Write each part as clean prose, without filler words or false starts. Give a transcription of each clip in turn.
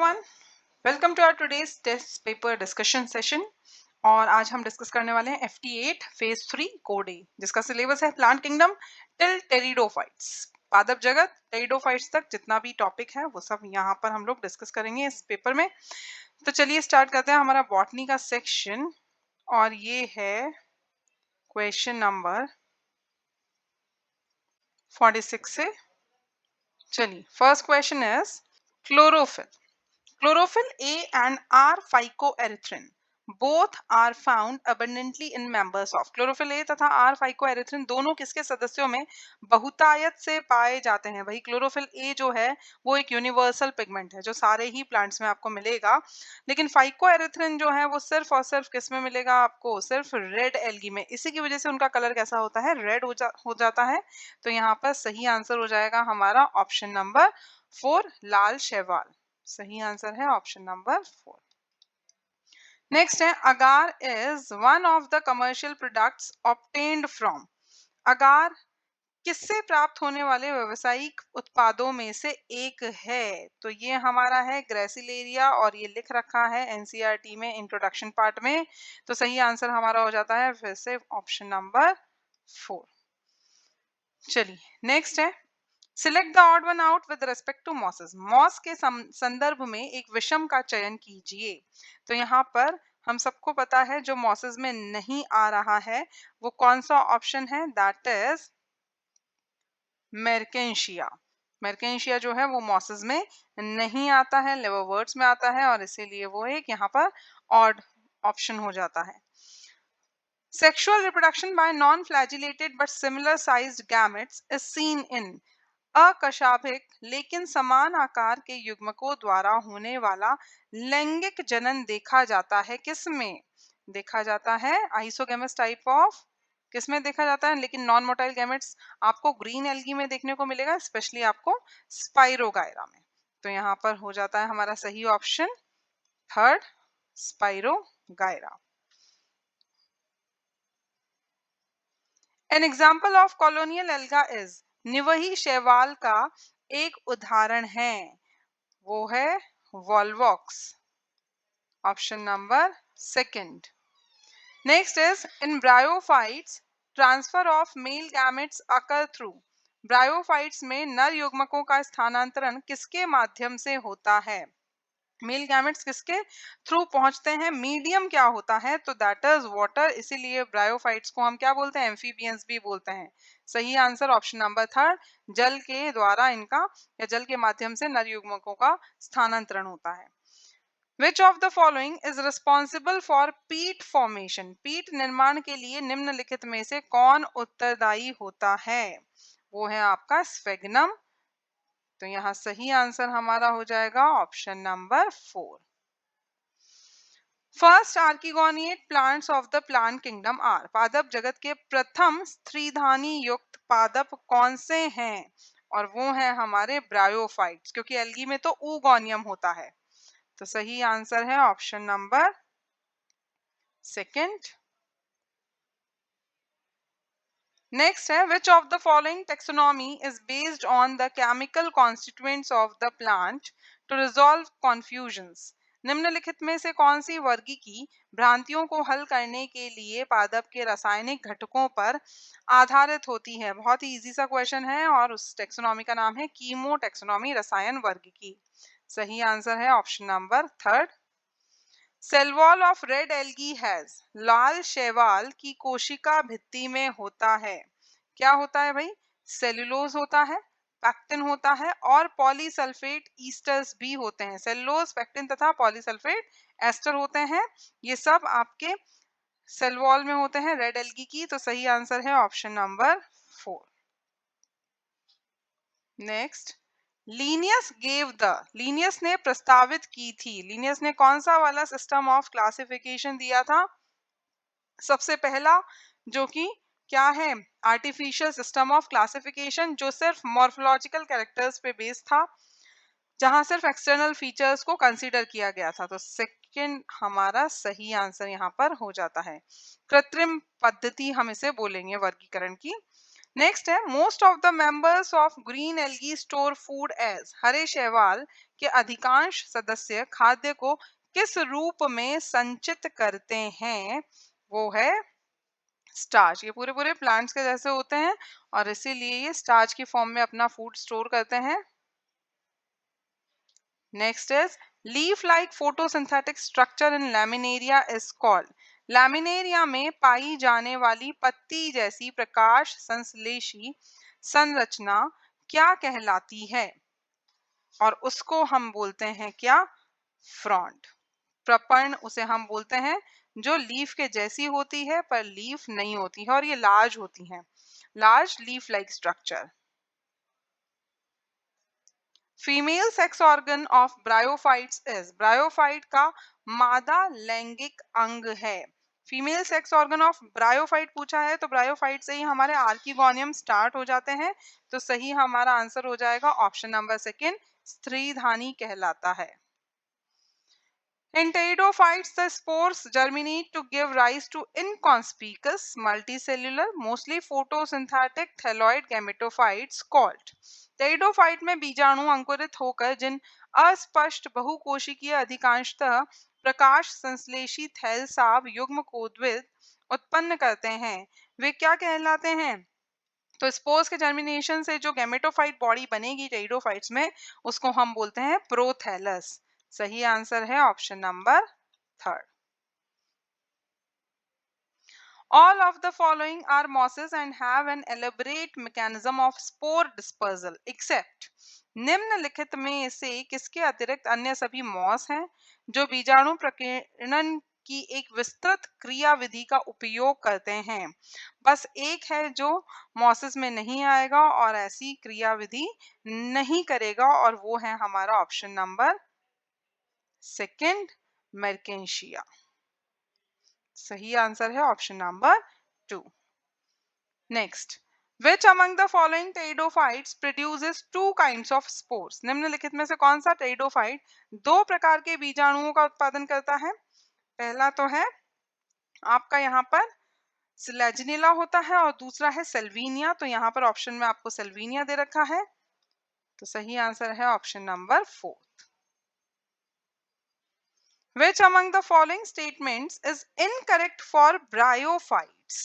everyone. Welcome to our today's test paper discussion session. और आज हम डिस्कस करने वाले हैं FT8 फेज 3 कोड ए, जिसका सिलेबस है प्लांट किंगडम टिल टेरिडोफाइट्स, पादप जगत टेरिडोफाइट्स तक जितना भी टॉपिक है वो सब यहाँ पर हम लोग डिस्कस करेंगे इस पेपर में। तो चलिए स्टार्ट करते हैं हमारा बॉटनी का सेक्शन, और ये है क्वेश्चन नंबर 46 से। चलिए first question is chlorophyll. Chlorophyll A and R phycoerythrin both are found abundantly in members of. Chlorophyll A तथा R phycoerythrin दोनों किसके सदस्यों में बहुतायत से पाए जाते हैं? वही क्लोरोफिल A जो है वो एक यूनिवर्सल पिगमेंट है जो सारे ही प्लांट्स में आपको मिलेगा, लेकिन फाइकोएरिथ्रिन जो है वो सिर्फ और सिर्फ किस में मिलेगा आपको? सिर्फ रेड एल्गी में। इसी की वजह से उनका कलर कैसा होता है? रेड हो जाता है। तो यहाँ पर सही आंसर हो जाएगा हमारा ऑप्शन नंबर 4, लाल शैवाल। सही आंसर है ऑप्शन नंबर 4। नेक्स्ट है agar is one of the commercial products obtained from. Agar किससे प्राप्त होने वाले व्यावसायिक उत्पादों में से एक है? तो ये हमारा है ग्रेसिलेरिया, और ये लिख रखा है एनसीईआरटी में इंट्रोडक्शन पार्ट में। तो सही आंसर हमारा हो जाता है फिर से ऑप्शन नंबर 4। चलिए नेक्स्ट है select the odd one out with respect to mosses. Moss के संदर्भ में एक विषम का चयन कीजिए. तो यहाँ पर हम सबको पता है जो मॉसेस में नहीं आ रहा है वो कौन सा ऑप्शन है? That is मेर्केंशिया. मेर्केंशिया जो है वो मॉसेस में नहीं आता है, लिवरवर्ट्स में आता है, और इसीलिए वो एक यहाँ पर ऑड ऑप्शन हो जाता है. Sexual reproduction by non-flagellated but similar sized gametes is seen in. अकशाभिक लेकिन समान आकार के युग्मकों द्वारा होने वाला लैंगिक जनन देखा जाता है. किसमें देखा जाता है? आइसोगेमस टाइप ऑफ किसमें देखा जाता है? लेकिन नॉन मोटाइल गैमेट्स आपको ग्रीन एल्गी में देखने को मिलेगा, स्पेशली आपको स्पाइरोगायरा में. तो यहाँ पर हो जाता है हमारा सही option 3, spirogyra. An example of colonial alga is. निवही शैवाल का एक उदाहरण है, वो है volvox. Option number 2. Next is in bryophytes transfer of male gametes occur through. Bryophytes में नर युग्मकों का स्थानांतरण किसके माध्यम से होता है? मेल गैमेट्स किसके थ्रू पहुंचते हैं? मीडियम क्या होता है? तो दैट इज वाटर. इसीलिए ब्रायोफाइट्स को हम क्या बोलते हैं? एम्फीबियंस भी बोलते हैं. सही आंसर ऑप्शन नंबर 3, जल के द्वारा इनका या जल के माध्यम से नर युग्मकों का स्थानांतरण होता है. Which of the following is responsible for peat formation? पीट निर्माण के लिए निम्नलिखित में से कौन उत्तरदायी होता है? वो है आपका स्फेगनम. तो यहाँ सही आंसर हमारा हो जाएगा option number 4. First archegoniate plants of the plant kingdom are. पादप जगत के प्रथम स्त्रीधानी युक्त पादप कौन से हैं? और वो हैं हमारे ब्रायोफाइट्स, क्योंकि एल्गी में तो ऊगोनियम होता है. तो सही आंसर है ऑप्शन नंबर 2. नेक्स्ट है which of the following taxonomy is based on the chemical constituents of the plant to resolve confusions. निम्नलिखित में से कौन सी वर्गीकी भ्रांतियों को हल करने के लिए पादप के रासायनिक घटकों पर आधारित होती है? बहुत ही इजी सा क्वेश्चन है, और उस टेक्सोनॉमी का नाम है कीमो टेक्सोनॉमी, रसायन वर्गीकी. सही आंसर है option number 3. Cell wall of red algae has. लाल शैवाल की कोशिका भित्ति में होता है. क्या होता है भाई? सेल्यूलोज होता है, पैक्टिन होता है, और पॉलीसल्फेट ईस्टर्स भी होते हैं. सेल्यूलोज, पैक्टिन तथा पॉलीसल्फेट एस्टर होते हैं. ये सब आपके सेल वॉल में होते हैं रेड एल्गी की. तो सही आंसर है ऑप्शन नंबर 4. नेक्स्ट लीनियस ने प्रस्तावित की थी. लीनियस ने कौन सा वाला सिस्टम ऑफ क्लासिफिकेशन दिया था? सबसे पहला जो कि क्या है? आर्टिफिशियल सिस्टम ऑफ क्लासिफिकेशन, जो सिर्फ मॉर्फोलॉजिकल कैरेक्टर्स पे बेस्ड था, जहां सिर्फ एक्सटर्नल फीचर्स को कंसीडर किया गया था. तो सेकंड हमारा सही आंसर यहाँ पर हो जाता है. कृत्रिम पद्धति हम इसे बोलेंगे वर्गीकरण की. नेक्स्ट है most of the members of green algae store food as. हरे शैवाल के अधिकांश सदस्य खाद्य को किस रूप में संचित करते हैं? वो है स्टार्च। ये पूरे पूरे प्लांट्स के जैसे होते हैं और इसीलिए ये स्टार्च की फॉर्म में अपना फूड स्टोर करते हैं। Next is leaf like photosynthetic structure in laminaria is called. Laminaria में पाई जाने वाली पत्ती जैसी प्रकाश संश्लेषी संरचना क्या कहलाती है? और उसको हम बोलते हैं क्या? फ्रॉन्ट। प्रपर्ण उसे हम बोलते हैं, जो लीफ के जैसी होती है पर लीफ नहीं होती है और ये लार्ज होती हैं। Large leaf like structure. Female sex organ of bryophytes is. Bryophyte का मादा लैंगिक अंग है। Female sex organ of bryophyte पूछा है तो ब्रायोफाइट से ही हमारे आर्किगोनियम स्टार्ट हो जाते हैं, तो सही हमारा आंसर हो जाएगा ऑप्शन नंबर सेकंड, स्त्रीधानी कहलाता है। In pteridophytes, the spores germinate to give rise to inconspicuous, multicellular, mostly photosynthetic thalloid gametophytes called. Pteridophyte में बीजाणु अंकुरित होकर जिन अस्पष्ट बहुकोशिकीय अधिकांशतः प्रकाश संश्लेषी थैल साब युग्म कोद्विद उत्पन्न करते हैं, वे क्या कहलाते हैं? तो स्पोर्स के जर्मिनेशन से जो गैमेटोफाइट बॉडी बनेगी टेरिडोफाइट्स में, उसको हम बोलते हैं प्रोथैलस। सही आंसर है option number third. All of the following are mosses and have an elaborate mechanism of spore dispersal except। निम्नलिखित में से किसके अतिरिक्त अन्य सभी मॉस हैं जो बीजाणु प्रकीर्णन की एक विस्तृत क्रियाविधि का उपयोग करते हैं? बस एक है जो मॉसेस में नहीं आएगा और ऐसी क्रियाविधि नहीं करेगा, और वो है हमारा ऑप्शन नंबर सेकंड, मर्केंशिया। सही आंसर है option number 2। Next, which among the following pteridophytes produces two kinds of spores? निम्नलिखित में से कौन सा टेरिडोफाइट दो प्रकार के बीजाणुओं का उत्पादन करता है? पहला तो है आपका यहाँ पर सिलेजनिला होता है और दूसरा है सेल्विनिया। तो यहाँ पर ऑप्शन में आपको सेल्विनिया दे रखा है, तो सही आंसर है option number 4। Which among the following statements is incorrect for bryophytes?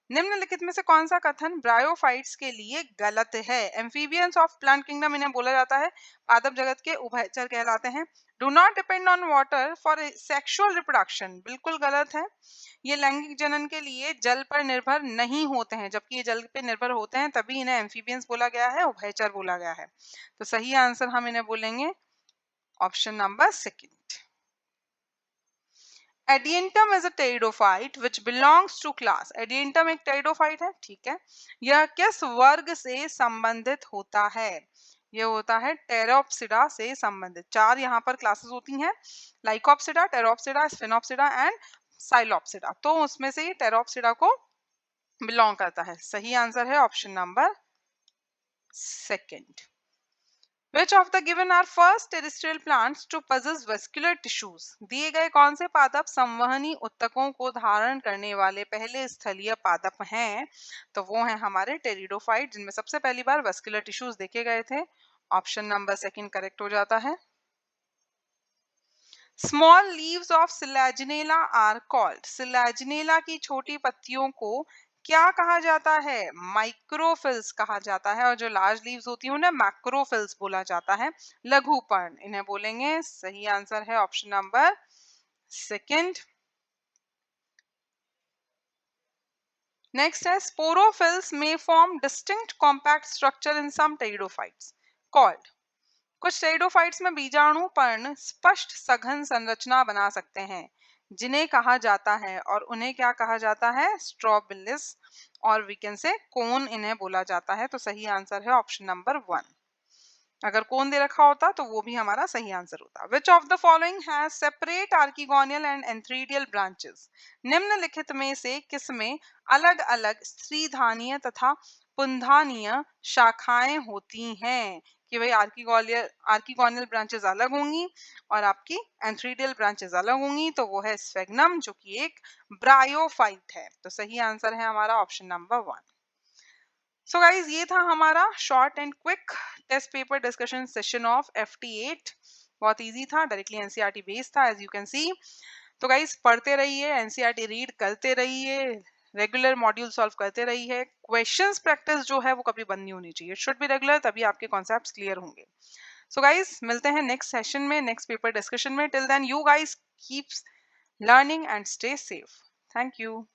निम्नलिखित में से कौन सा कथन ब्रायोफाइट्स के लिए गलत है? एम्फीबियंस ऑफ प्लांट किंगडम इन्हें बोला जाता है, पादप जगत के उभयचर कहलाते हैं। Do not depend on water for sexual reproduction, बिल्कुल गलत है। ये लैंगिक जनन के लिए जल पर निर्भर नहीं होते हैं, जबकि ये जल पर निर्भर होते हैं तभी इन्हें एम्फीबियंस बोला गया है, उभयचर बोला गया है। तो सही आंसर हम इन्हें बोलेंगे option number second. Adiantum is a pteridophyte which belongs to class. Adiantum एक टेरिडोफाइट है, ठीक है। यह किस वर्ग से संबंधित होता है? यह होता है टेरोप्सिडा से संबंधित। चार यहाँ पर क्लासेस होती हैं, लाइकोप्सिडा, टेरोप्सिडा, स्फेनोप्सिडा एंड साइलोप्सिडा। तो उसमें से ये टेरोप्सिडा को बिलोंग करता है। सही आंसर है option number second. Which of the given are first terrestrial plants to possess vascular tissues? दिए गए कौन से पादप संवहनी उत्तकों को धारण करने वाले पहले स्थलीय पादप हैं? तो वो हैं हमारे टेरिडोफाइट, जिनमें सबसे पहली बार वस्कुलर टिश्यूज देखे गए थे। ऑप्शन नंबर सेकंड करेक्ट हो जाता है। Small leaves of selaginella are called. Selaginella की छोटी पत्तियों को क्या कहा जाता है? माइक्रोफिल्स कहा जाता है, और जो लार्ज लीव्स होती हैं उन्हें मैक्रोफिल्स बोला जाता है, लघुपर्ण इन्हें बोलेंगे। सही आंसर है ऑप्शन नंबर सेकंड। नेक्स्ट है sporophylls may form distinct compact structure in some pteridophytes called. कुछ टेरिडोफाइट्स में बीजाणु पर्ण स्पष्ट सघन संरचना बना सकते हैं, जिन्हें कहा जाता है, और उन्हें क्या कहा जाता है? स्ट्रोबिलिस, और वी कैन से कोन इन्हें बोला जाता है। तो सही आंसर है ऑप्शन नंबर 1। अगर कोन दे रखा होता तो वो भी हमारा सही आंसर होता। विच of the following has separate archegonial and antheridial branches? निम्नलिखित में से किसमें अलग अलग स्त्रीधानीय तथा पुंधानीय शाखाएं होती हैं? कि भाई आर्किगोनियल ब्रांचेस अलग होंगी और आपकी एंथ्रीडियल ब्रांचेस अलग होंगी। तो वो है स्फेग्नम, जो कि एक ब्रायोफाइट है। तो सही आंसर है हमारा ऑप्शन नंबर 1। सो गाइज ये था हमारा short and quick test paper discussion session of FT8। बहुत इजी था, डायरेक्टली एनसीईआरटी बेस्ड था एज यू कैन सी। तो गाइज पढ़ते रहिए, एनसीईआरटी रीड करते रहिए, रेगुलर मॉड्यूल सॉल्व करते रहिए। क्वेश्चंस प्रैक्टिस जो है वो कभी बंद नहीं होनी चाहिए, शुड बी रेगुलर, तभी आपके कॉन्सेप्ट्स क्लियर होंगे। सो गाइज मिलते हैं नेक्स्ट सेशन में, नेक्स्ट पेपर डिस्कशन में। Till then you guys keep learning and stay safe. Thank you.